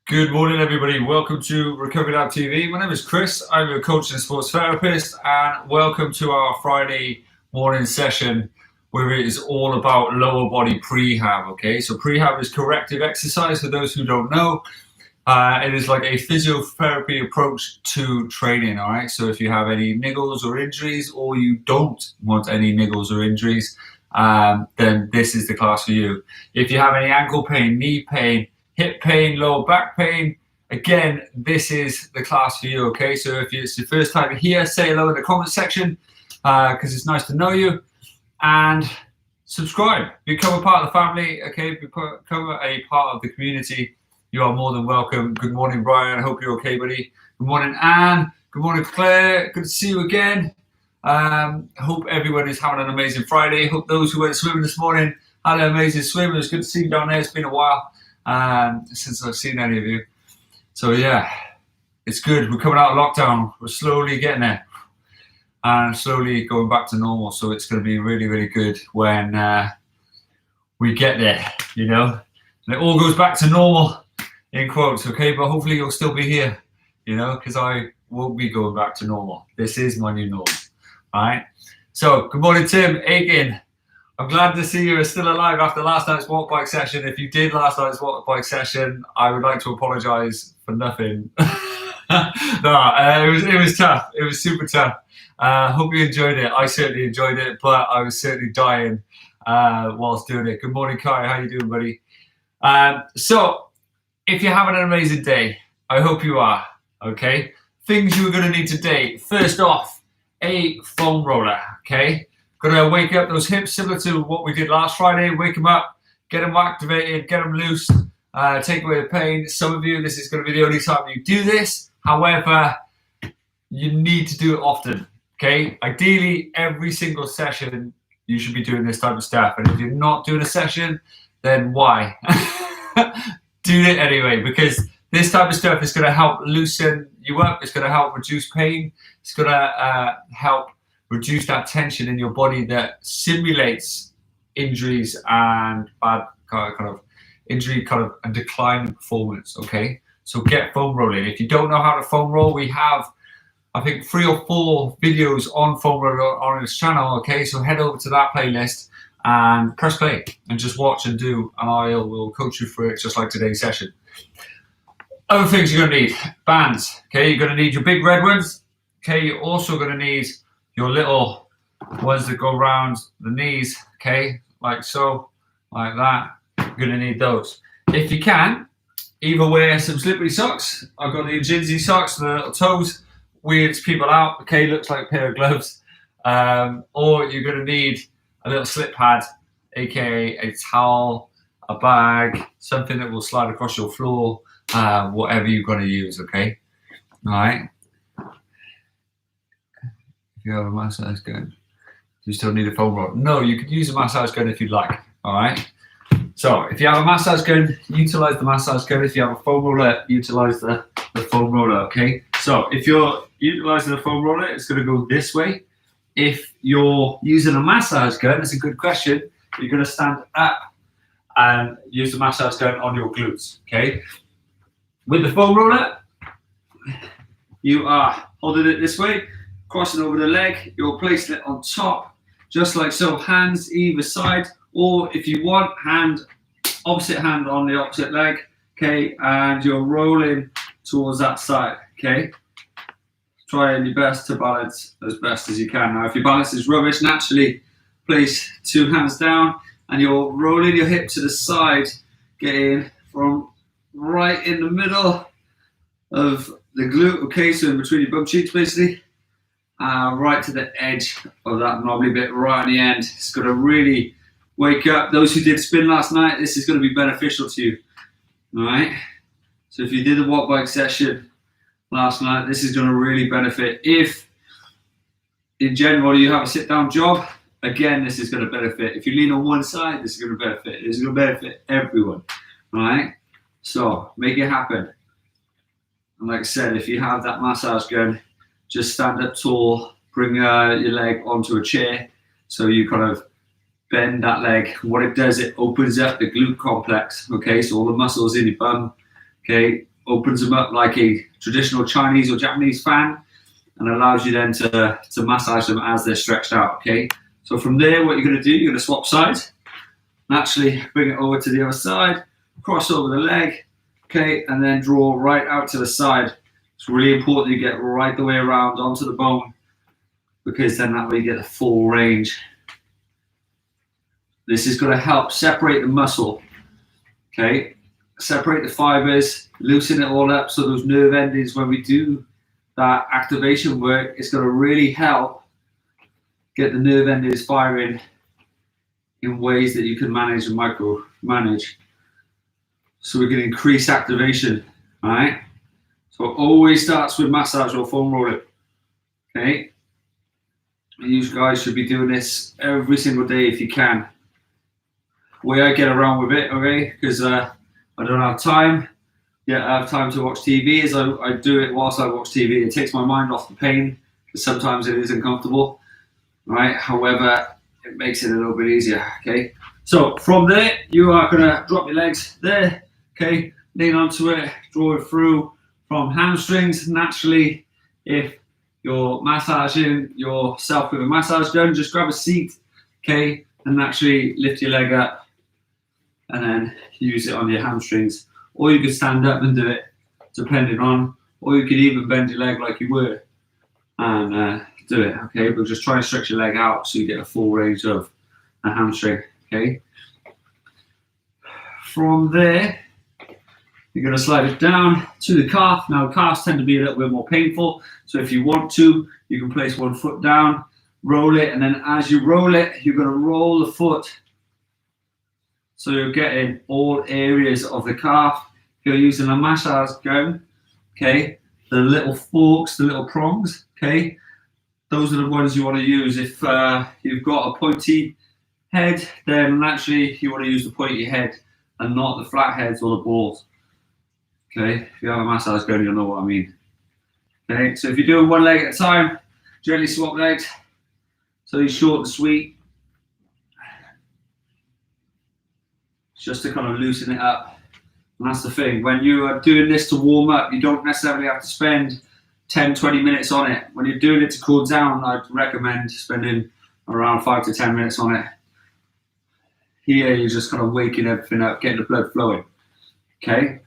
Good morning, everybody. Welcome to Recovery Lab TV. My name is Chris. I'm a coach and sports therapist, and welcome to our Friday morning session where it is all about lower body prehab. Okay, so prehab is corrective exercise for those who don't know. It is like a physiotherapy approach to training. All right, so if you have any niggles or injuries, or you don't want any niggles or injuries, then this is the class for you. If you have any ankle pain, knee pain, hip pain, lower back pain, again, this is the class for you, okay? So if it's your first time here, say hello in the comment section, because it's nice to know you, and subscribe. Become a part of the family, okay? Become a part of the community. You are more than welcome. Good morning, Brian. I hope you're okay, buddy. Good morning, Anne. Good morning, Claire. Good to see you again. Hope everyone is having an amazing Friday. Hope those who went swimming this morning had an amazing swim. It was good to see you down there. It's been a while since I've seen any of you. So yeah, it's good. We're coming out of lockdown. We're slowly getting there and slowly going back to normal. So it's going to be really, really good when we get there, you know, and it all goes back to normal in quotes. Okay. But hopefully you'll still be here, you know, because I won't be going back to normal. This is my new normal. All right. So good morning, Tim Aiken. I'm glad to see you are still alive after last night's walk bike session. If you did last night's walk bike session, I would like to apologise for nothing. It was tough. It was super tough. Hope you enjoyed it. I certainly enjoyed it, but I was certainly dying whilst doing it. Good morning, Kai. How you doing, buddy? So, if you're having an amazing day, I hope you are. Okay. Things you're going to need today. First off, a foam roller. Okay. Gonna wake up those hips, similar to what we did last Friday. Wake them up, get them activated, get them loose, take away the pain. Some of you, this is going to be the only time you do this. However, you need to do it often. Okay, ideally, every single session you should be doing this type of stuff. And if you're not doing a session, then why? Do it anyway, because this type of stuff is going to help loosen you up. It's going to help reduce pain. It's going to help reduce that tension in your body that simulates injuries and bad kind of injury and decline in performance. Okay, so get foam rolling. If you don't know how to foam roll, we have I think 3 or 4 videos on foam roll on this channel. Okay, so head over to that playlist and press play and just watch and do, and I will coach you through it just like today's session. Other things you're going to need: bands. Okay, you're going to need your big red ones. Okay, you're also going to need your little ones that go around the knees, okay, like so, like that. You're going to need those. If you can, either wear some slippery socks. I've got the Jinsey socks, the little toes, weirds people out, okay, looks like a pair of gloves. Or you're going to need a little slip pad, aka a towel, a bag, something that will slide across your floor, whatever you're going to use, okay? All right. You have a massage gun. You still need a foam roller. No, you could use a massage gun if you'd like. All right. So if you have a massage gun, utilize the massage gun. If you have a foam roller, utilize the foam roller. Okay. So if you're utilizing the foam roller, it's going to go this way. If you're using a massage gun, it's a good question. You're going to stand up and use the massage gun on your glutes. Okay. With the foam roller, you are holding it this way, crossing over the leg. You're placing it on top, just like so, hands either side, or if you want, opposite hand on the opposite leg, okay, and you're rolling towards that side, okay. Trying your best to balance as best as you can. Now, if your balance is rubbish, naturally place 2 hands down and you're rolling your hip to the side, getting from right in the middle of the glute, okay, so in between your bum cheeks, basically. Right to the edge of that knobbly bit right on the end. It's going to really wake up those who did spin last night. This is going to be beneficial to you. All right. So if you did a walk bike session last night, this is going to really benefit. If in general you have a sit down job, again, this is going to benefit. If you lean on one side, this is going to benefit. This is going to benefit everyone. All right. So make it happen. And like I said, if you have that massage gun, just stand up tall, bring your leg onto a chair so you kind of bend that leg. What it does, it opens up the glute complex, okay? So all the muscles in your bum, okay, opens them up like a traditional Chinese or Japanese fan, and allows you then to massage them as they're stretched out, okay? So from there, what you're gonna do, you're gonna swap sides, naturally bring it over to the other side, cross over the leg, okay, and then draw right out to the side. It's really important you get right the way around onto the bone, because then that way you get the full range. This is gonna help separate the muscle, okay? Separate the fibers, loosen it all up, so those nerve endings, when we do that activation work, it's going to really help get the nerve endings firing in ways that you can manage and micro manage. So we can increase activation, all right? So it always starts with massage or foam rolling, okay? And you guys should be doing this every single day if you can. The way I get around with it, okay, because I don't have time. Yeah, I have time to watch TV. As I do it whilst I watch TV. It takes my mind off the pain, because sometimes it is uncomfortable, right? However, it makes it a little bit easier, okay? So from there, you are gonna drop your legs there, okay? Lean onto it, draw it through from hamstrings. Naturally, if you're massaging yourself with a massage gun, just grab a seat, okay? And naturally lift your leg up, and then use it on your hamstrings. Or you could stand up and do it, depending on, or you could even bend your leg like you were and do it, okay? But just try and stretch your leg out so you get a full range of a hamstring, okay? From there, you're gonna slide it down to the calf. Now, calves tend to be a little bit more painful, so if you want to, you can place one foot down, roll it, and then as you roll it, you're gonna roll the foot, so you're getting all areas of the calf. If you're using a massage gun, okay, the little forks, the little prongs, okay, those are the ones you want to use. If you've got a pointy head, then naturally you want to use the pointy head and not the flat heads or the balls. Okay, if you have a massage gun, you'll know what I mean. Okay, so if you're doing one leg at a time, gently swap legs. So you're short and sweet. Just to kind of loosen it up. And that's the thing, when you are doing this to warm up, you don't necessarily have to spend 10-20 minutes on it. When you're doing it to cool down, I'd recommend spending around 5 to 10 minutes on it. Here you're just kind of waking everything up, getting the blood flowing, okay?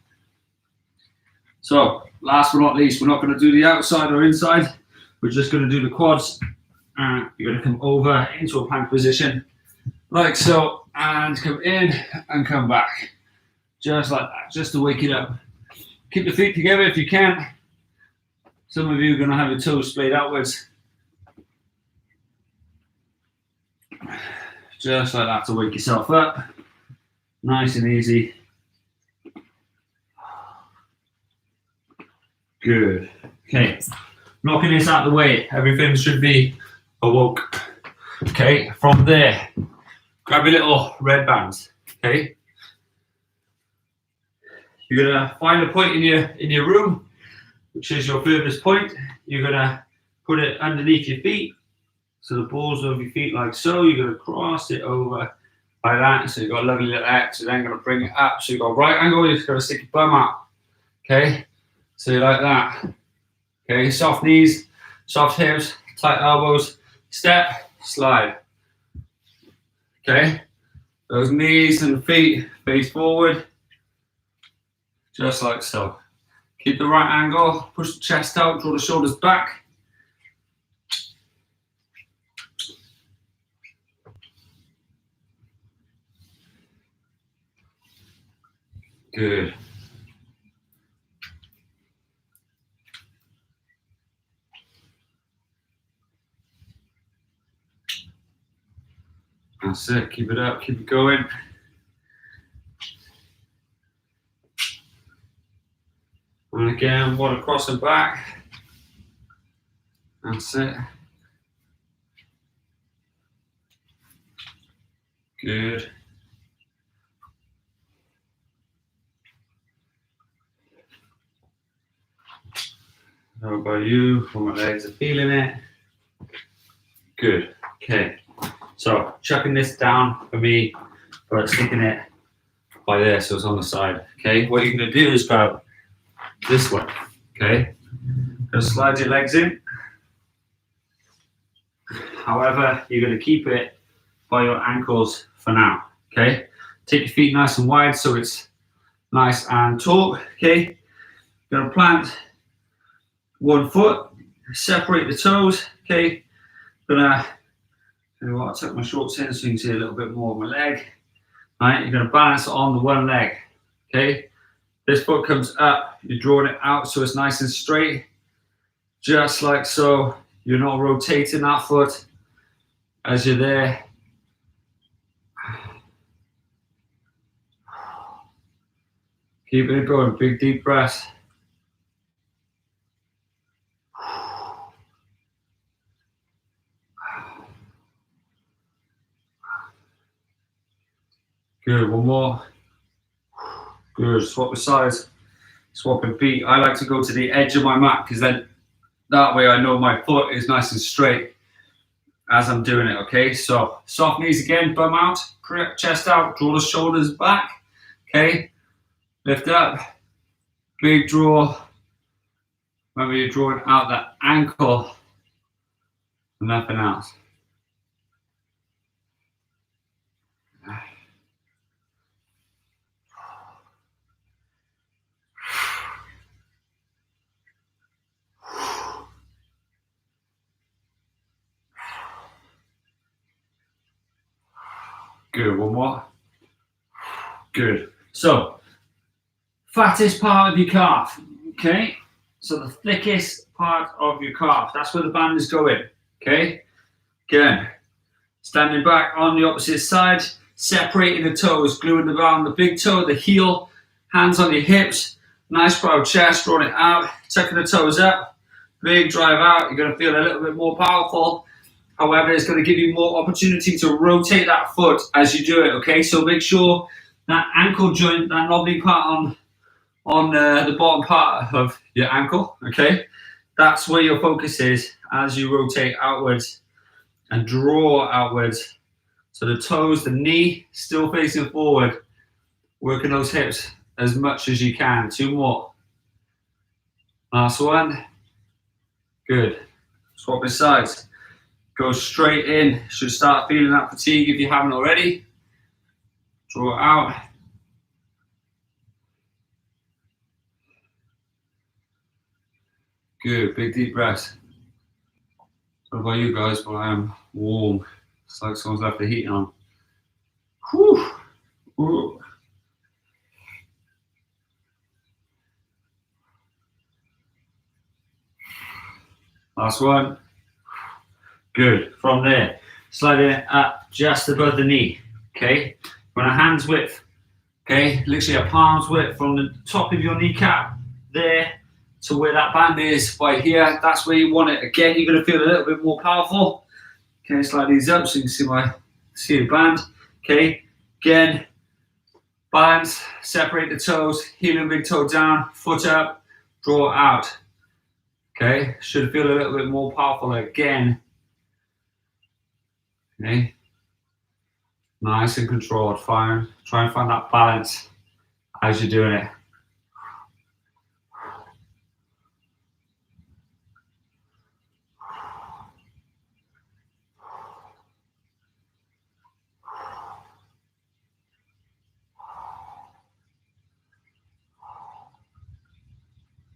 So last but not least, we're not going to do the outside or inside, we're just going to do the quads. You're going to come over into a plank position like so, and come in and come back, just like that, just to wake it up. Keep the feet together if you can. Some of you are going to have your toes splayed outwards, just like that, to wake yourself up. Nice and easy. Good. Okay, knocking this out of the way, everything should be awoke. Okay, from there, grab your little red bands, okay? You're gonna find a point in your room, which is your furthest point. You're gonna put it underneath your feet, so the balls of your feet like so. You're gonna cross it over like that, so you've got a lovely little X. You're then gonna bring it up, so you've got a right angle. You're just gonna stick your bum out, okay? So like that, okay? Soft knees, soft hips, tight elbows, step, slide. Okay, those knees and feet face forward, just like so. Keep the right angle, push the chest out, draw the shoulders back. Good. That's it, keep it up, keep it going. And again, one across and back. That's it. Good. How about you? How my legs are feeling it? Good. Okay. So chucking this down for me, but sticking it by there so it's on the side. Okay. What you're gonna do is grab this way. Okay, just slide your legs in. However, you're going to keep it by your ankles for now. Okay, take your feet nice and wide so it's nice and tall. Okay, you're going to plant one foot, separate the toes. Okay, gonna, you know what, I'll tuck my shorts in so you can see a little bit more of my leg. All right, you're going to balance on the one leg. Okay, this foot comes up, you're drawing it out so it's nice and straight, just like so. You're not rotating that foot as you're there. Keeping it going, big deep breaths. Good, one more. Good, swap the sides, swapping feet. I like to go to the edge of my mat because then that way I know my foot is nice and straight as I'm doing it, okay? So soft knees again, bum out, chest out, draw the shoulders back, okay? Lift up, big draw. Remember you're drawing out that ankle and nothing else. Good, one more. Good. So, fattest part of your calf, okay? So the thickest part of your calf, that's where the band is going, okay? Again, standing back on the opposite side, separating the toes, gluing around the big toe, the heel, hands on your hips, nice proud chest, drawing it out, tucking the toes up, big drive out. You're going to feel a little bit more powerful. However, it's going to give you more opportunity to rotate that foot as you do it, okay? So make sure that ankle joint, that knobbly part on the bottom part of your ankle, okay? That's where your focus is as you rotate outwards and draw outwards. So the toes, the knee still facing forward, working those hips as much as you can. Two more. Last one. Good. Swap the sides. Go straight in. Should start feeling that fatigue if you haven't already. Draw it out. Good. Big deep breaths. What about you guys? But I am warm. It's like someone's left the heat on. Whew. Ooh. Last one. Good. From there, slide it up just above the knee. Okay. From a hand's width. Okay. Literally a palm's width from the top of your kneecap there to where that band is right here. That's where you want it. Again, you're going to feel a little bit more powerful. Okay. Slide these up so you can see the band. Okay. Again, balance. Separate the toes. Heel and big toe down. Foot up. Draw out. Okay. Should feel a little bit more powerful again. Okay, nice and controlled. Try and find that balance as you're doing it.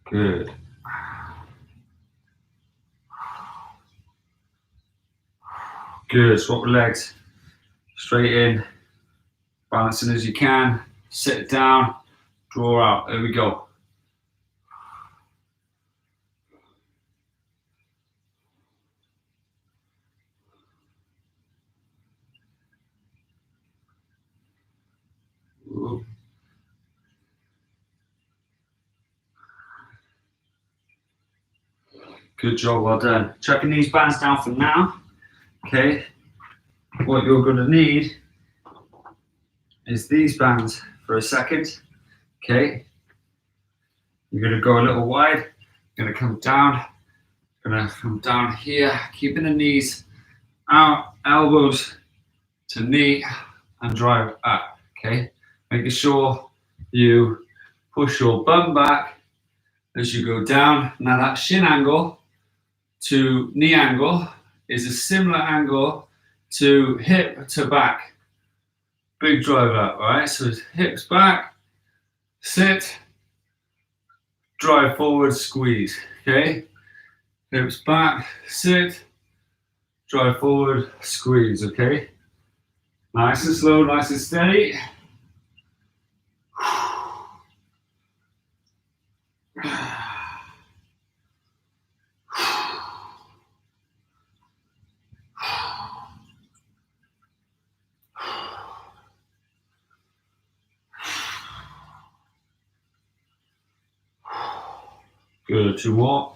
Good. Good. Swap the legs. Straight in. Balancing as you can. Sit it down. Draw out. There we go. Ooh. Good job. Well done. Chucking these bands down for now. Okay. What you're going to need is these bands for a second. Okay. You're going to go a little wide. You're going to come down. Going to come down here, keeping the knees out, elbows to knee, and drive up. Okay. Making sure you push your bum back as you go down. Now that shin angle to knee angle is a similar angle to hip to back. Big drive up, all right? So hips back, sit, drive forward, squeeze, okay? Hips back, sit, drive forward, squeeze, okay? Nice and slow, nice and steady. Good, 2 more.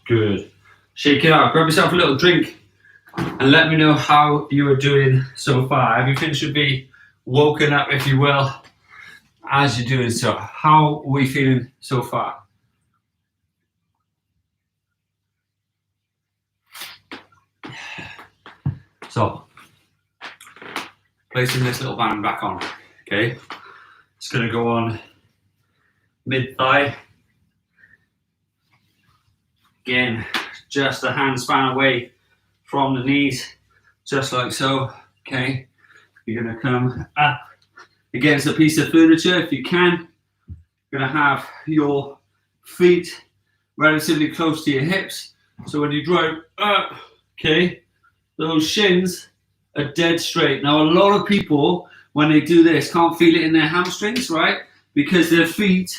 Good. Shake it out. Grab yourself a little drink and let me know how you are doing so far. Everything should be woken up, if you will, as you're doing so. How are we feeling so far? So, placing this little band back on, okay? It's going to go on mid-thigh. Again, just a hand span away from the knees, just like so, okay? You're going to come up against a piece of furniture if you can. You're going to have your feet relatively close to your hips. So when you drive up, okay, those shins are dead straight. Now, a lot of people, when they do this, can't feel it in their hamstrings, right? Because their feet,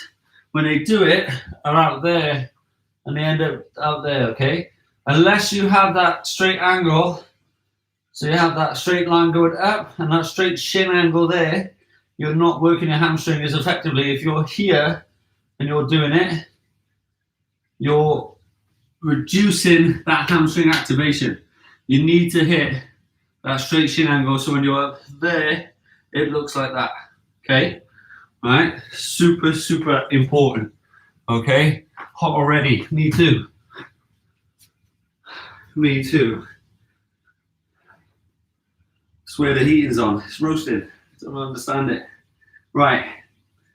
when they do it, are out there and they end up out there, okay? Unless you have that straight angle, so you have that straight line going up and that straight shin angle there, you're not working your hamstring as effectively. If you're here and you're doing it, you're reducing that hamstring activation. You need to hit that straight shin angle, so when you're up there, it looks like that, okay? All right, super, super important, okay? Hot already, me too. Me too. It's where the heating's on, it's roasting, I don't understand it. Right,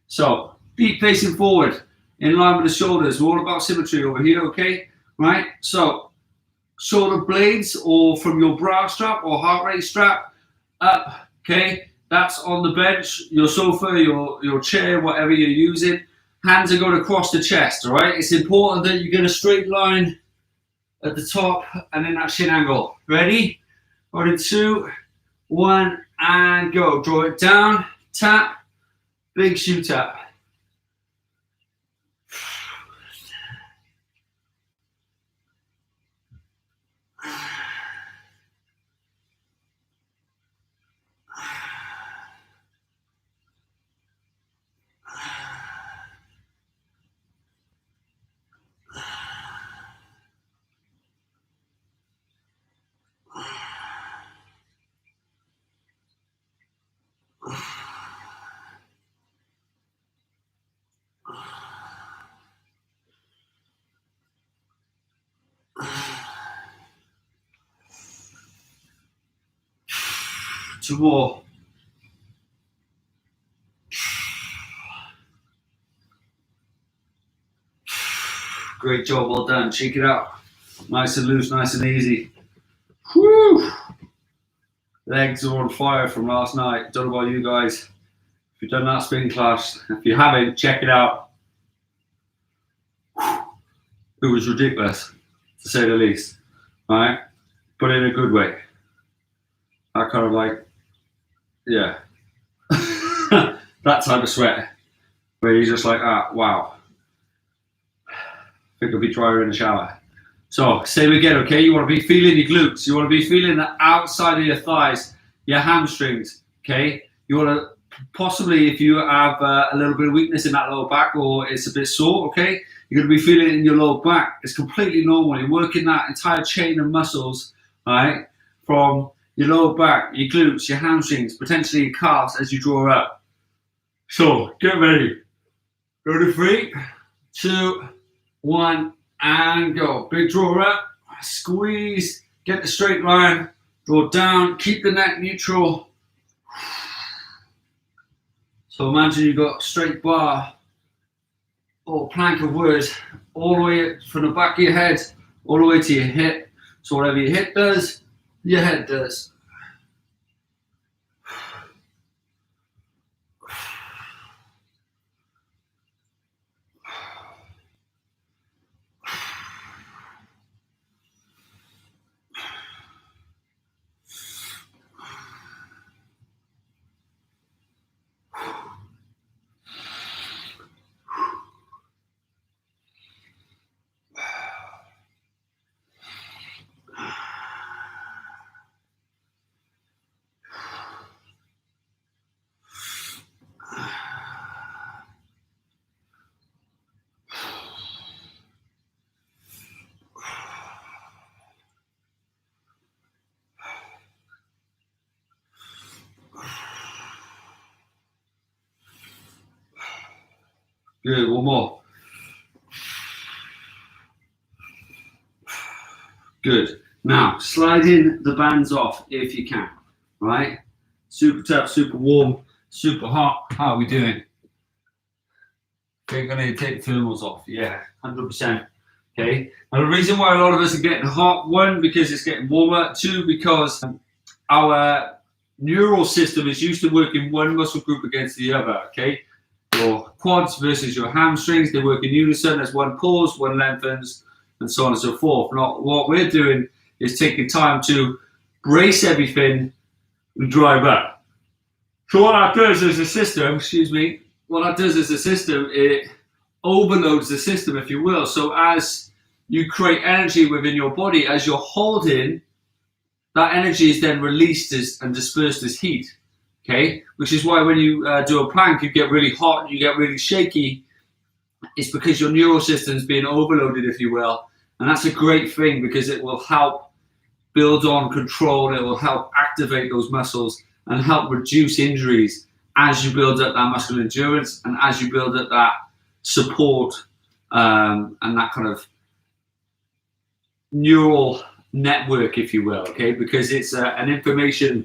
so feet facing forward, in line with the shoulders. We're all about symmetry over here, okay? Right, so shoulder blades or from your bra strap or heart rate strap up, okay? That's on the bench, your sofa, your chair, whatever you're using. Hands are going across the chest, all right? It's important that you get a straight line at the top and then that shin angle. Ready? On in 2, 1, and go. Draw it down, tap, big shoe tap. Two more. Great job, well done. Shake it out. Nice and loose, nice and easy. Whew. Legs are on fire from last night. Don't know about you guys. If you've done that spin class, if you haven't, check it out. It was ridiculous, to say the least. All right, but in a good way. I kind of like, yeah, that type of sweat where you're just like, ah, wow. I think I'll be drier in the shower. So, same again, okay? You want to be feeling your glutes. You want to be feeling the outside of your thighs, your hamstrings, okay? You want to possibly, if you have a little bit of weakness in that lower back or it's a bit sore, okay? You're going to be feeling it in your lower back. It's completely normal. You're working that entire chain of muscles, right? From your lower back, your glutes, your hamstrings, potentially your calves as you draw up. So, get ready. Go to 3, 2, 1, and go. Big draw up, squeeze, get the straight line, draw down, keep the neck neutral. So imagine you've got a straight bar or plank of wood all the way from the back of your head all the way to your hip. So whatever your hip does, your head does. Good, one more. Good. Now, slide in the bands off if you can, right? Super tough, super warm, super hot. How are we doing? Okay, you're going to take the thermals off. Yeah, 100%. Okay. Now, the reason why a lot of us are getting hot, one, because it's getting warmer. Two, because our neural system is used to working one muscle group against the other, okay? Your quads versus your hamstrings, they work in unison as one pulls, one lengthens, and so on and so forth. Now, what we're doing is taking time to brace everything and drive up. So what that does as a system, what that does as a system, it overloads the system, if you will. So as you create energy within your body, as you're holding, that energy is then released and dispersed as heat. Okay, which is why when you do a plank, you get really hot, you get really shaky. It's because your neural system's being overloaded, if you will. And that's a great thing because it will help build on control. It will help activate those muscles and help reduce injuries as you build up that muscular endurance and as you build up that support and that kind of neural network, if you will. Okay, because it's an information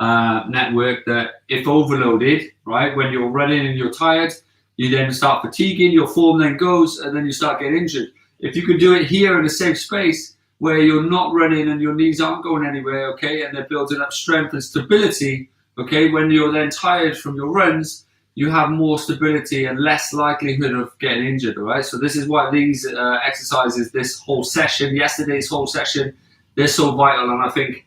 network that, if overloaded, right, when you're running and you're tired, you then start fatiguing, your form then goes, and then you start getting injured. If you can do it here in a safe space where you're not running and your knees aren't going anywhere, okay, and they're building up strength and stability, okay, when you're then tired from your runs, you have more stability and less likelihood of getting injured, all right? So this is why these exercises, this whole session, yesterday's whole session, they're so vital, and I think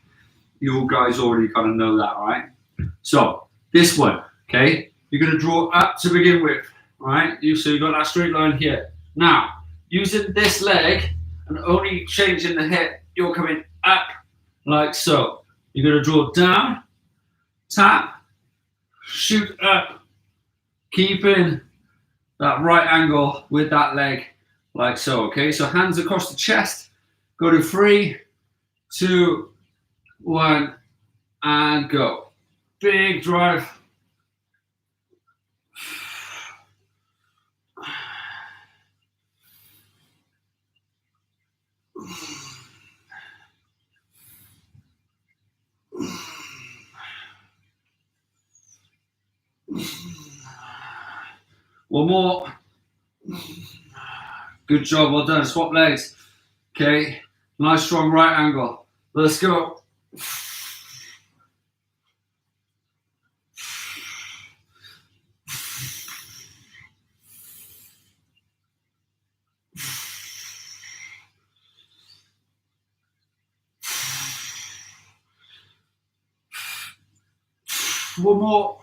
you guys already kind of know that, right? So this one, okay, you're going to draw up to begin with, right? So you've got that straight line here. Now, using this leg and only changing the hip, you're coming up like so. You're going to draw down, tap, shoot up, keeping that right angle with that leg like so, okay? So hands across the chest, go to 3, 2, 1, and go. Big drive. One more. Good job, well done. Swap legs. Okay, nice strong right angle. Let's go. One more.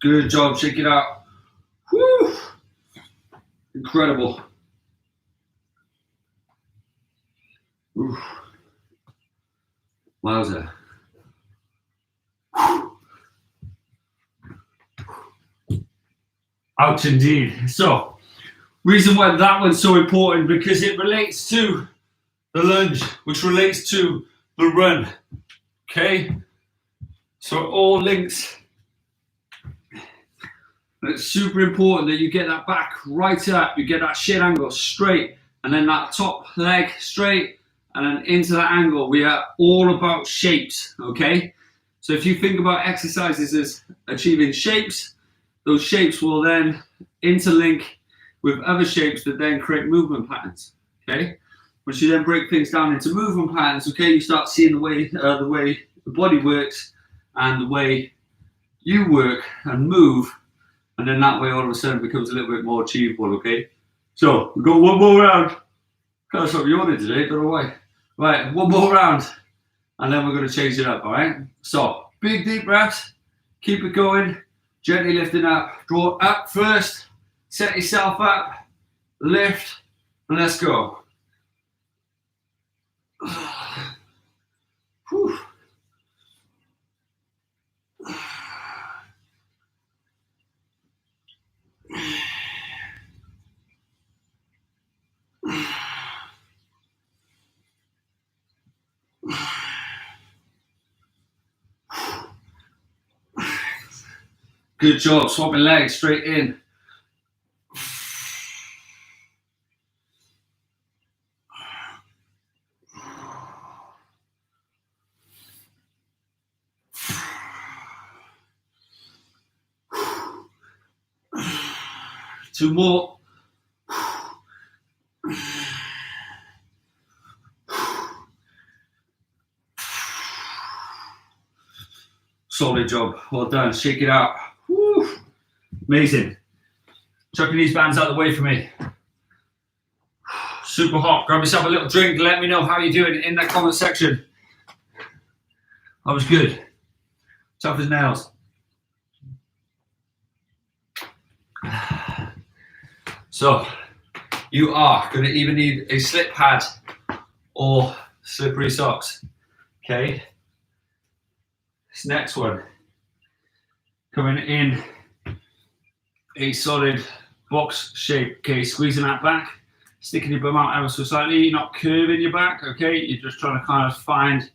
Good job, shake it out. Woo! Incredible. Oof. Wowza. Ouch indeed. So, reason why that one's so important, because it relates to the lunge, which relates to the run. Okay? So it all links. And it's super important that you get that back right up, you get that shin angle straight and then that top leg straight, and then into that angle. We are all about shapes, okay? So if you think about exercises as achieving shapes, those shapes will then interlink with other shapes that then create movement patterns, okay? Once you then break things down into movement patterns, okay, you start seeing the way the body works and the way you work and move, and then that way all of a sudden becomes a little bit more achievable, okay? So we've got one more round. Kind of stop yawning today, don't know why. Right, one more round, and then we're going to change it up, all right? So big deep breaths, keep it going, gently lifting up. Draw up first, set yourself up, lift, and let's go. Whew. Good job, swapping legs straight in. Two more. Solid job, well done, shake it out. Woo. Amazing. Chucking these bands out of the way for me. Super hot, grab yourself a little drink, let me know how you're doing in that comment section. That was good. Tough as nails. So, you are going to either need a slip pad or slippery socks, okay? This next one, coming in a solid box shape, okay? Squeezing that back, sticking your bum out ever so slightly, you're not curving your back, okay? You're just trying to kind of find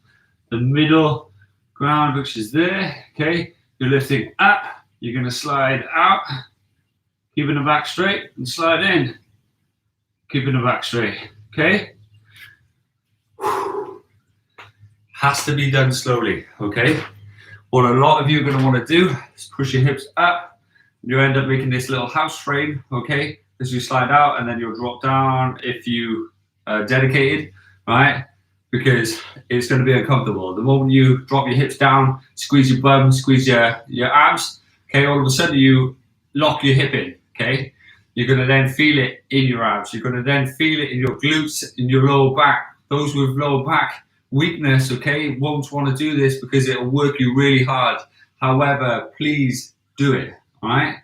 the middle ground, which is there, okay? You're lifting up, you're going to slide out, keeping the back straight, and slide in, keeping the back straight, okay? Has to be done slowly, okay? What a lot of you are going to want to do is push your hips up, and you end up making this little house frame, okay? As you slide out, and then you'll drop down if you are dedicated, right? Because it's going to be uncomfortable. The moment you drop your hips down, squeeze your bum, squeeze your abs, okay, all of a sudden you lock your hip in, okay? You're going to then feel it in your abs. You're going to then feel it in your glutes, in your lower back. Those with lower back weakness, okay, won't want to do this because it'll work you really hard. However, please do it, all right?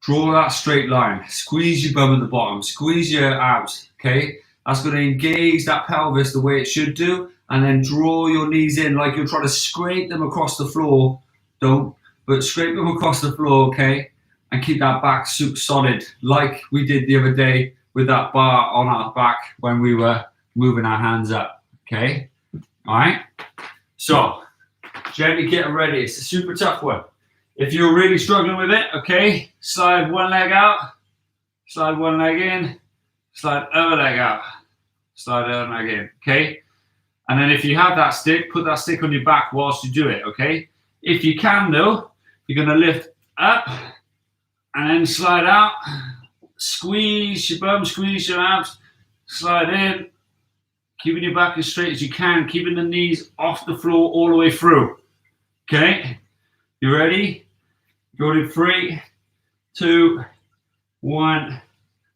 Draw that straight line. Squeeze your bum at the bottom. Squeeze your abs, okay? That's going to engage that pelvis the way it should do, and then draw your knees in like you're trying to scrape them across the floor. Don't, but scrape them across the floor, okay? And keep that back super solid, like we did the other day with that bar on our back when we were moving our hands up, okay? All right? So, gently get ready. It's a super tough one. If you're really struggling with it, okay, slide one leg out, slide one leg in, slide other leg out, slide other leg in, okay? And then if you have that stick, put that stick on your back whilst you do it, okay? If you can though, you're gonna lift up and then slide out, squeeze your bum, squeeze your abs, slide in, keeping your back as straight as you can, keeping the knees off the floor all the way through, okay? You ready? Going in 3, 2, 1,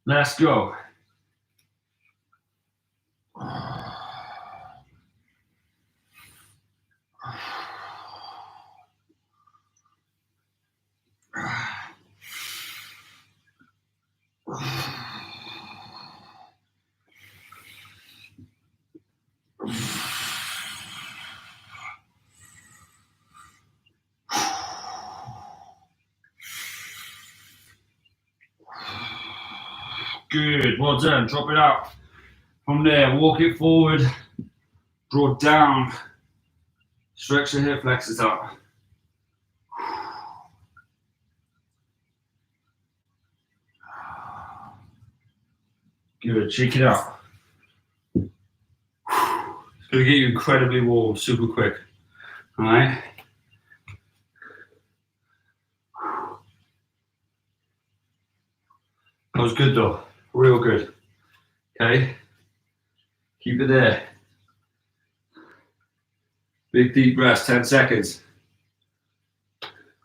let's go. Good, well done. Drop it out. From there, walk it forward, draw down, stretch the hip flexors up. Good, shake it out. It's going to get you incredibly warm, super quick. All right. That was good though, real good. Okay, keep it there. Big deep breaths, 10 seconds.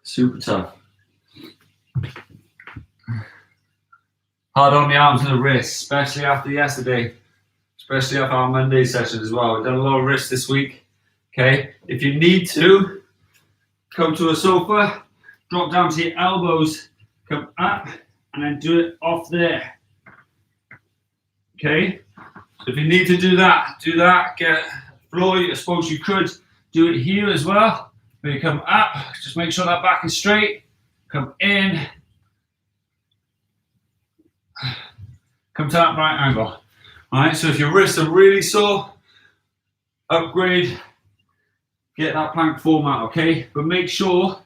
Super tough. Hard on the arms and the wrists, especially after yesterday, especially after our Monday session as well. We've done a lot of wrists this week. Okay, if you need to, come to a sofa, drop down to your elbows, come up, and then do it off there. Okay, so if you need to do that, get floor. I suppose you could do it here as well. When you come up, just make sure that back is straight. Come in. Come to that right angle. All right, so if your wrists are really sore, upgrade, get that plank format, okay? But make sure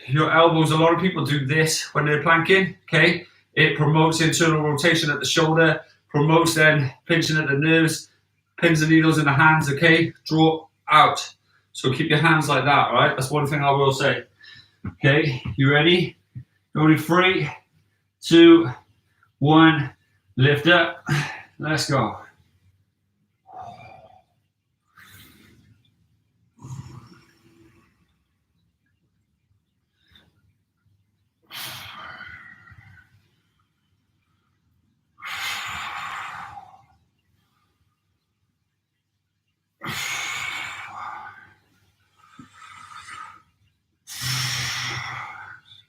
your elbows, a lot of people do this when they're planking, okay? It promotes internal rotation at the shoulder, promotes then pinching at the nerves, pins and needles in the hands, okay? Draw out. So keep your hands like that, all right? That's one thing I will say. Okay, you ready? Going in 3, 2, 1, lift up. Let's go.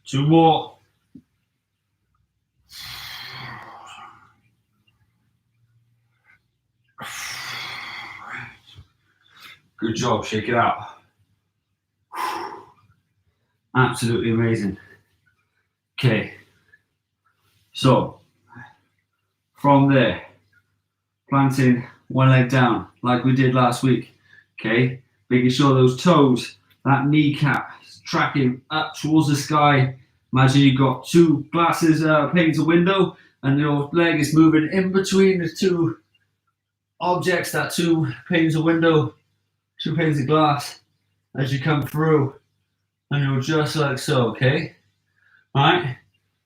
Two more. Good job, shake it out. Absolutely amazing. Okay, so from there, planting one leg down like we did last week. Okay, making sure those toes, that kneecap is tracking up towards the sky. Imagine you've got 2 glasses, panes of window, and your leg is moving in between the 2 objects, that 2 panes of window, 2 panes of glass as you come through, and you're just like so, okay? All right,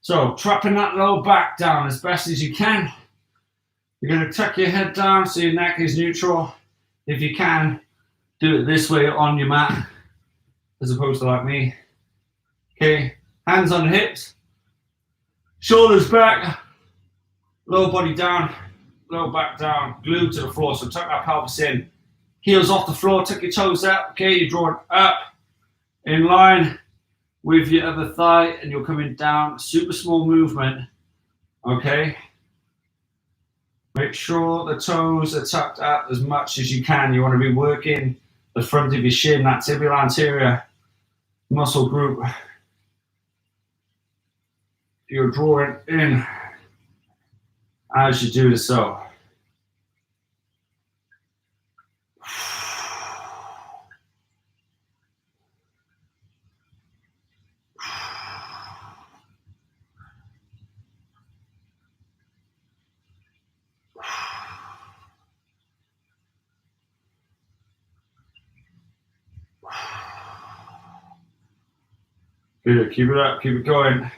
so trapping that low back down as best as you can. You're going to tuck your head down so your neck is neutral. If you can, do it this way on your mat, as opposed to like me. Okay, hands on the hips, shoulders back, lower body down, low back down, glued to the floor. So tuck that pelvis in, heels off the floor, tuck your toes up. Okay, you're drawing up in line with your other thigh, and you're coming down. Super small movement. Okay. Make sure the toes are tucked up as much as you can. You want to be working the front of your shin, that tibial anterior muscle group. You're drawing in as you do so. Good, keep it up, keep it going.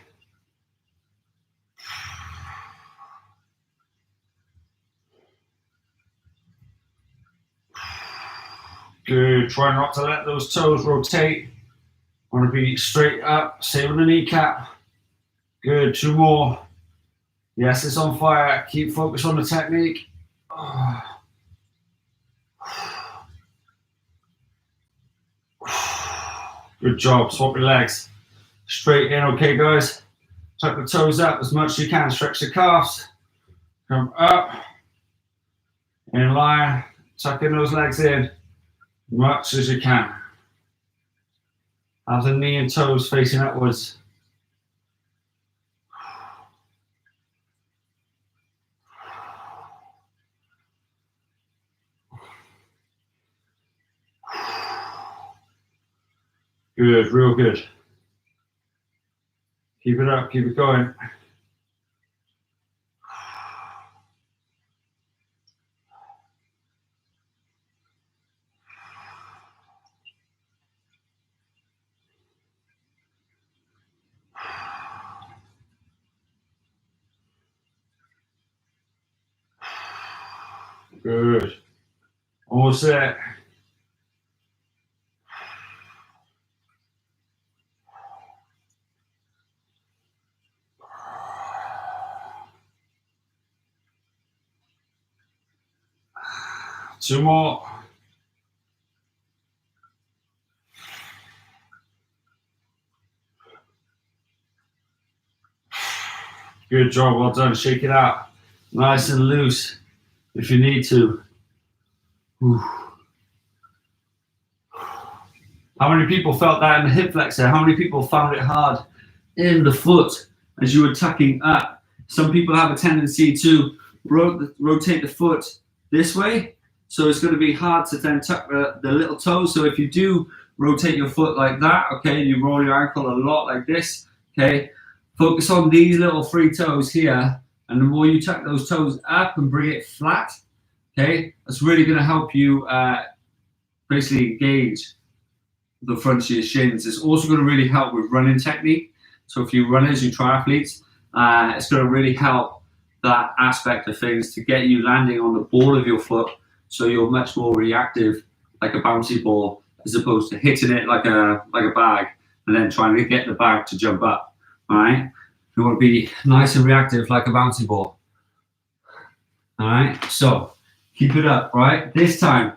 Good, try not to let those toes rotate. Want to be straight up, same with the kneecap. Good, 2 more. Yes, it's on fire. Keep focus on the technique. Good job, swap your legs. Straight in, okay guys? Tuck the toes up as much as you can, stretch the calves. Come up, in line, tucking those legs in as much as you can. Have the knee and toes facing upwards. Good, real good. Keep it up, keep it going. Good. Almost there. Two more. Good job, well done. Shake it out. Nice and loose if you need to. Whew. How many people felt that in the hip flexor? How many people found it hard in the foot as you were tucking up? Some people have a tendency to rotate the foot this way, so it's going to be hard to then tuck the little toes. So if you do rotate your foot like that, okay, you roll your ankle a lot like this, okay, focus on these little free toes here, and the more you tuck those toes up and bring it flat, okay, that's really going to help you basically engage the front of your shins. It's also going to really help with running technique. So if you runners, you triathletes, it's going to really help that aspect of things to get you landing on the ball of your foot, so you're much more reactive, like a bouncy ball, as opposed to hitting it like a bag and then trying to get the bag to jump up. All right, you want to be nice and reactive like a bouncy ball. All right, so keep it up. Right, this time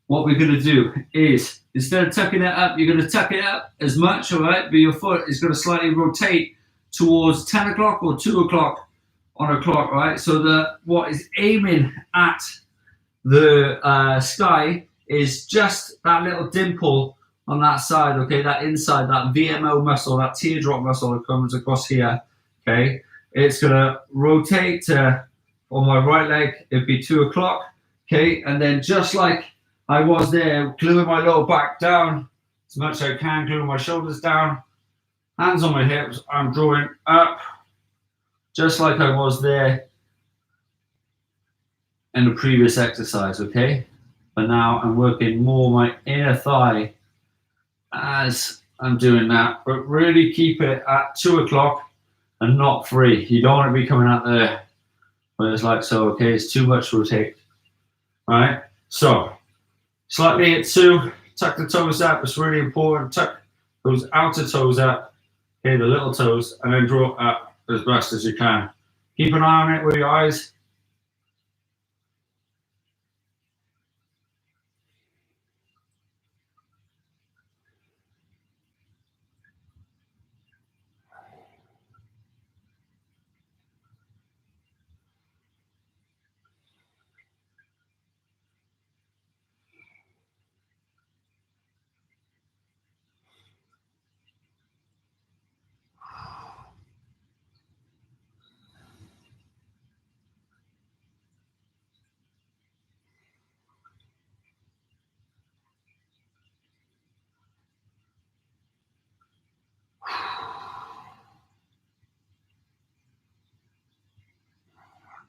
what we're going to do is, instead of tucking it up, you're going to tuck it up as much, all right, but your foot is going to slightly rotate towards 10 o'clock or 2 o'clock on a clock, right? So what is aiming at the sky is just that little dimple on that side, okay, that inside, that VMO muscle, that teardrop muscle that comes across here, okay? It's going to rotate to, on my right leg, it'd be 2 o'clock, okay? And then just like I was there, gluing my lower back down as much as I can, gluing my shoulders down, hands on my hips, I'm drawing up, just like I was there in the previous exercise, okay? But now I'm working more my inner thigh as I'm doing that, but really keep it at 2 o'clock and not 3. You don't want to be coming out there where it's like so, okay, it's too much rotate. All right, so slightly at 2, tuck the toes up, it's really important. Tuck those outer toes up, okay, the little toes, and then draw up as best as you can. Keep an eye on it with your eyes.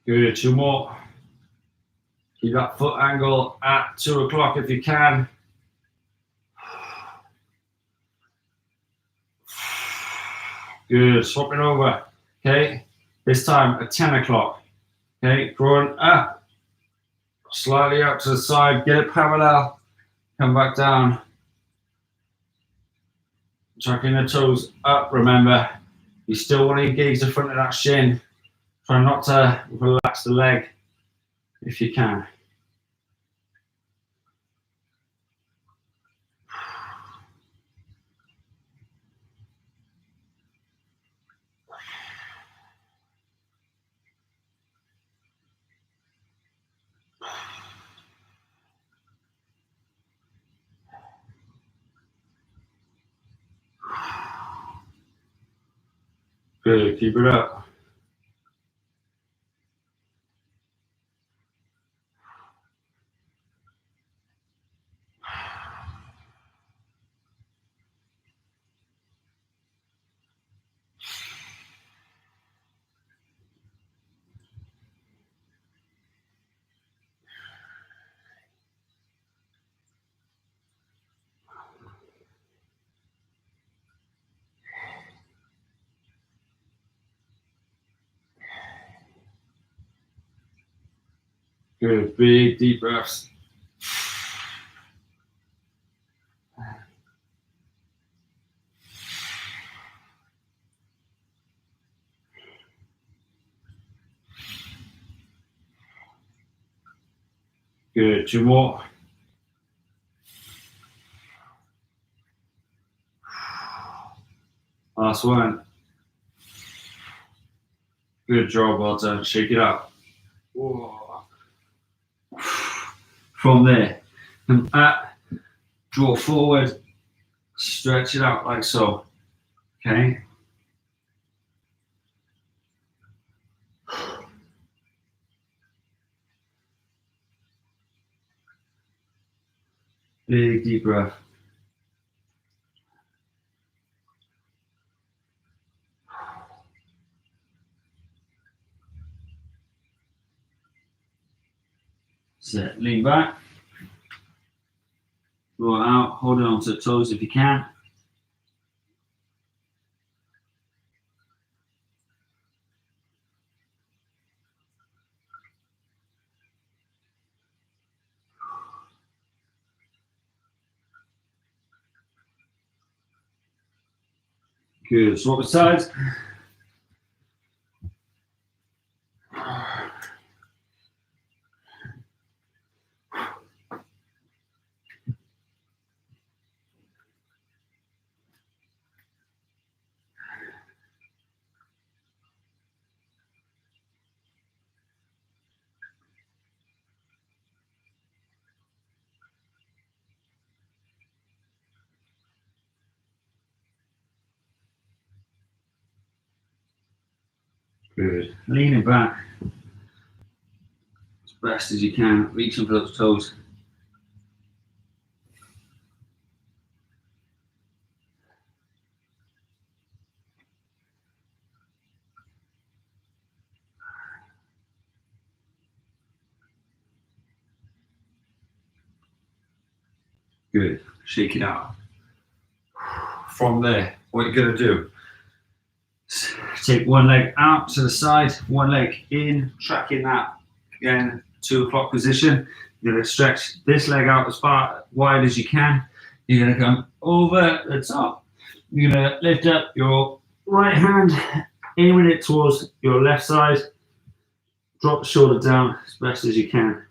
Good, 2 more. Keep that foot angle at 2 o'clock if you can. Good, swapping over. Okay, this time at 10 o'clock. Okay, drawing up, slightly out to the side, get it parallel, come back down. Tucking the toes up, remember, you still want to engage the front of that shin. Try not to relax the leg if you can. Good, keep it up. Good. Big deep breaths. Good. 2 more. Last one. Good job. Well done. Shake it out. Whoa. From there, come up, draw forward, stretch it out like so. Okay. Big deep breath. Set. Lean back. Roll it out. Hold on to the toes if you can. Good. Swap the sides. Good. Leaning back as best as you can, reaching for those toes. Good. Shake it out. From there, what you're going to do, take one leg out to the side, one leg in, tracking that again, 2 o'clock position. You're going to stretch this leg out as far wide as you can. You're going to come over the top. You're going to lift up your right hand, aiming it towards your left side. Drop the shoulder down as best as you can.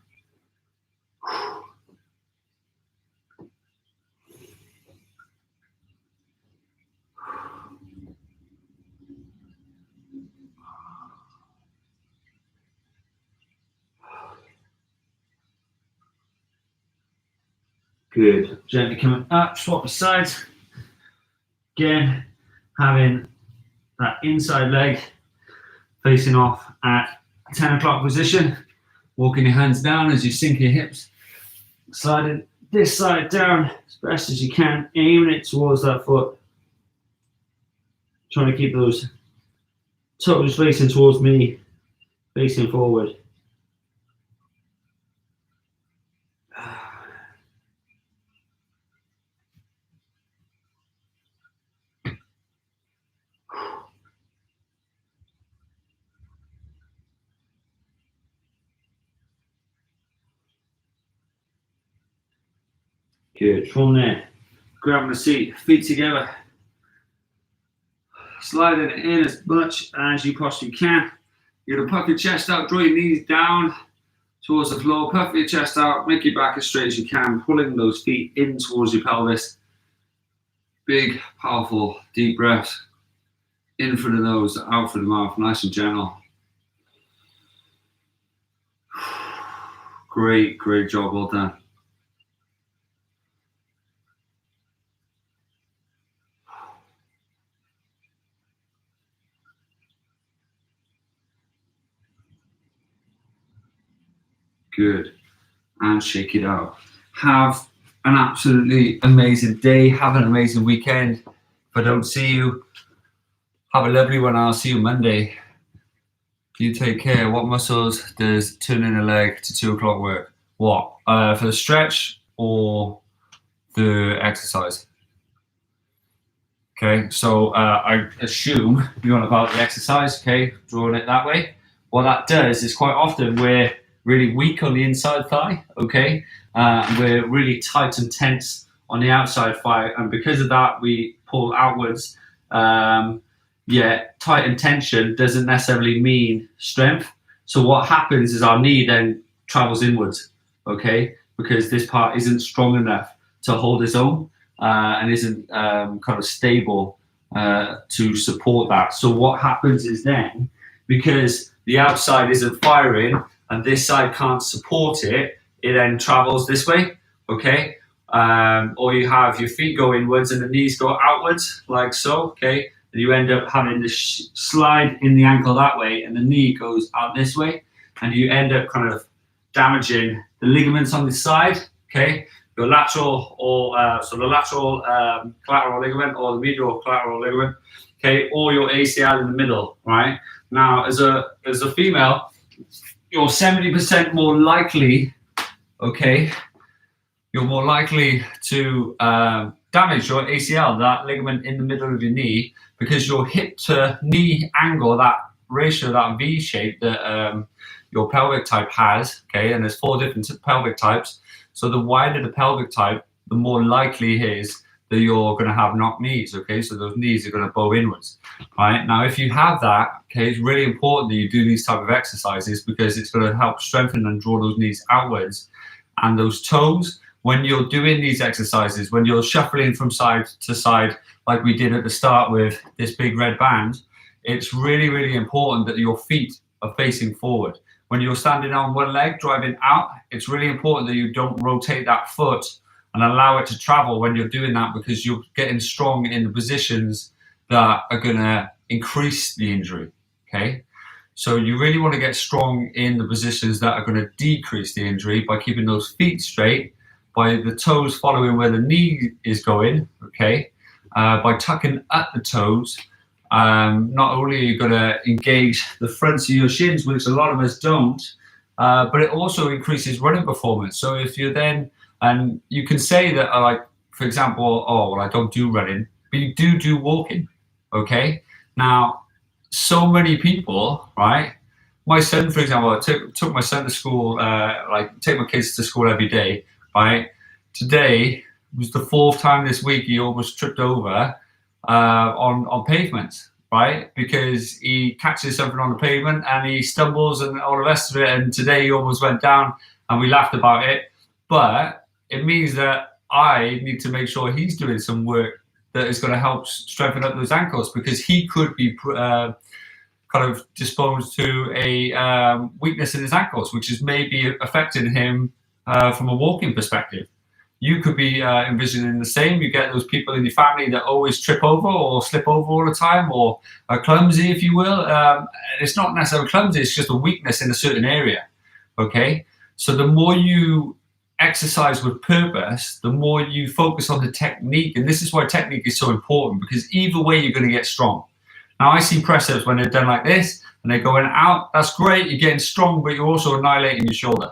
Good. Gently coming up, swap the sides. Again, having that inside leg facing off at 10 o'clock position. Walking your hands down as you sink your hips. Sliding this side down as best as you can, aiming it towards that foot. Trying to keep those toes facing towards me, facing forward. Good. From there, grabbing the seat, feet together, sliding it in as much as you possibly can. You're going to puff your chest out, draw your knees down towards the floor, puff your chest out, make your back as straight as you can, pulling those feet in towards your pelvis. Big, powerful, deep breaths. In through the nose, out through the mouth, nice and gentle. Great, great job, well done. Good. And shake it out. Have an absolutely amazing day. Have an amazing weekend. If I don't see you, have a lovely one. I'll see you Monday. You take care. What muscles does turning a leg to 2 o'clock work? What? For the stretch or the exercise? Okay, so I assume you're on about the exercise, okay, drawing it that way. What that does is quite often we're really weak on the inside thigh, okay? We're really tight and tense on the outside thigh, and because of that, we pull outwards. Tight and tension doesn't necessarily mean strength. So what happens is our knee then travels inwards, okay? Because this part isn't strong enough to hold its own and isn't kind of stable to support that. So what happens is then, because the outside isn't firing and this side can't support it, it then travels this way, okay? Or you have your feet go inwards and the knees go outwards, like so, okay? And you end up having the slide in the ankle that way, and the knee goes out this way, and you end up kind of damaging the ligaments on this side, okay? Your lateral or so the lateral collateral ligament or the medial collateral ligament, okay, or your ACL in the middle, right? Now, as a female, you're 70% more likely, okay, you're more likely to damage your ACL, that ligament in the middle of your knee, because your hip to knee angle, that ratio, that V shape that your pelvic type has, okay, and there's 4 different pelvic types. So the wider the pelvic type, the more likely it is that you're going to have knock knees, okay? So those knees are going to bow inwards, right? Now, if you have that, okay, it's really important that you do these type of exercises because it's going to help strengthen and draw those knees outwards. And those toes, when you're doing these exercises, when you're shuffling from side to side, like we did at the start with this big red band, it's really, really important that your feet are facing forward. When you're standing on one leg, driving out, it's really important that you don't rotate that foot and allow it to travel when you're doing that, because you're getting strong in the positions that are going to increase the injury, okay? So you really want to get strong in the positions that are going to decrease the injury by keeping those feet straight, by the toes following where the knee is going, okay? By tucking up the toes. Not only are you going to engage the fronts of your shins, which a lot of us don't, but it also increases running performance. So if you're then, and you can say that, like, for example, oh, well, I don't do running, but you do walking, okay? Now, so many people, right? My son, for example, I took my son to school, take my kids to school every day, right? Today was the 4th time this week he almost tripped over on pavement, right? Because he catches something on the pavement and he stumbles and all the rest of it. And today he almost went down and we laughed about it. But it means that I need to make sure he's doing some work that is going to help strengthen up those ankles, because he could be kind of disposed to a weakness in his ankles, which is maybe affecting him from a walking perspective. You could be envisioning the same. You get those people in your family that always trip over or slip over all the time, or are clumsy, if you will. It's not necessarily clumsy, it's just a weakness in a certain area, okay? So the more you exercise with purpose, the more you focus on the technique. And this is why technique is so important, because either way you're going to get strong. Now, I see press-ups when they're done like this and they're going out. That's great, you're getting strong, but you're also annihilating your shoulder,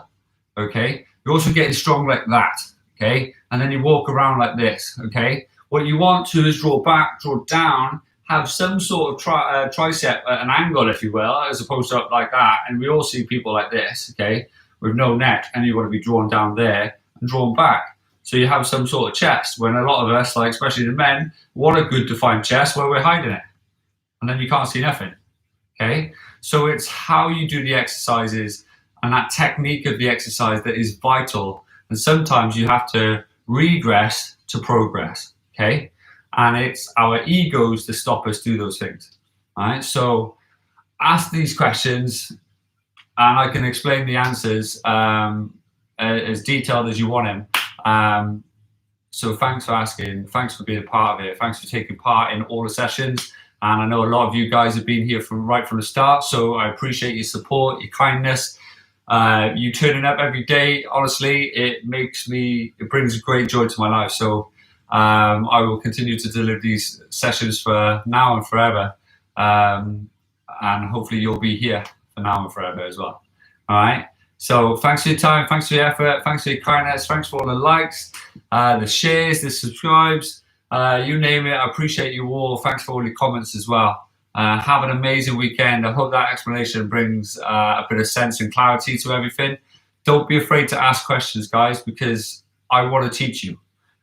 okay? You're also getting strong like that, okay? And then you walk around like this, okay? What you want to is draw back, draw down, have some sort of tricep at an angle, if you will, as opposed to up like that. And we all see people like this, okay, with no neck, and you want to be drawn down there and drawn back. So you have some sort of chest, when a lot of us, like especially the men, want a good defined chest where we're hiding it. And then you can't see nothing, okay? So it's how you do the exercises and that technique of the exercise that is vital. And sometimes you have to regress to progress, okay? And it's our egos that stop us do those things, all right? So ask these questions and I can explain the answers as detailed as you want them. So thanks for asking, thanks for being a part of it, thanks for taking part in all the sessions. And I know a lot of you guys have been here right from the start, so I appreciate your support, your kindness, you turning up every day. Honestly, it brings great joy to my life. So I will continue to deliver these sessions for now and forever. And hopefully you'll be here for now and forever as well. All right. So thanks for your time. Thanks for your effort. Thanks for your kindness. Thanks for all the likes, the shares, the subscribes, you name it. I appreciate you all. Thanks for all your comments as well. Have an amazing weekend. I hope that explanation brings a bit of sense and clarity to everything. don't be afraid to ask questions, guys, because I want to teach you,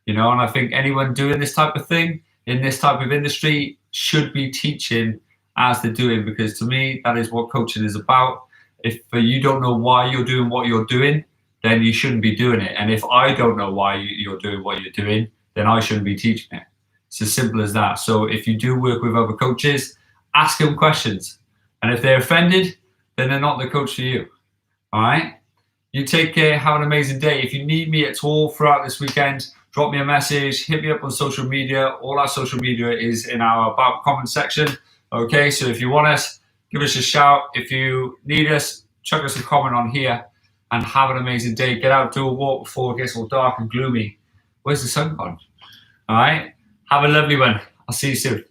and I think anyone doing this type of thing in this type of industry should be teaching as they're doing, because to me, that is what coaching is about. If you don't know why you're doing what you're doing, then you shouldn't be doing it. And if I don't know why you're doing what you're doing, then I shouldn't be teaching it. It's as simple as that. So if you do work with other coaches, ask them questions. And if they're offended, then they're not the coach for you. All right? You take care. Have an amazing day. If you need me at all throughout this weekend, drop me a message. Hit me up on social media. All our social media is in our About comment section. Okay? So if you want us, give us a shout. If you need us, chuck us a comment on here. And have an amazing day. Get out, do a walk before it gets all dark and gloomy. Where's the sun gone? All right? Have a lovely one. I'll see you soon.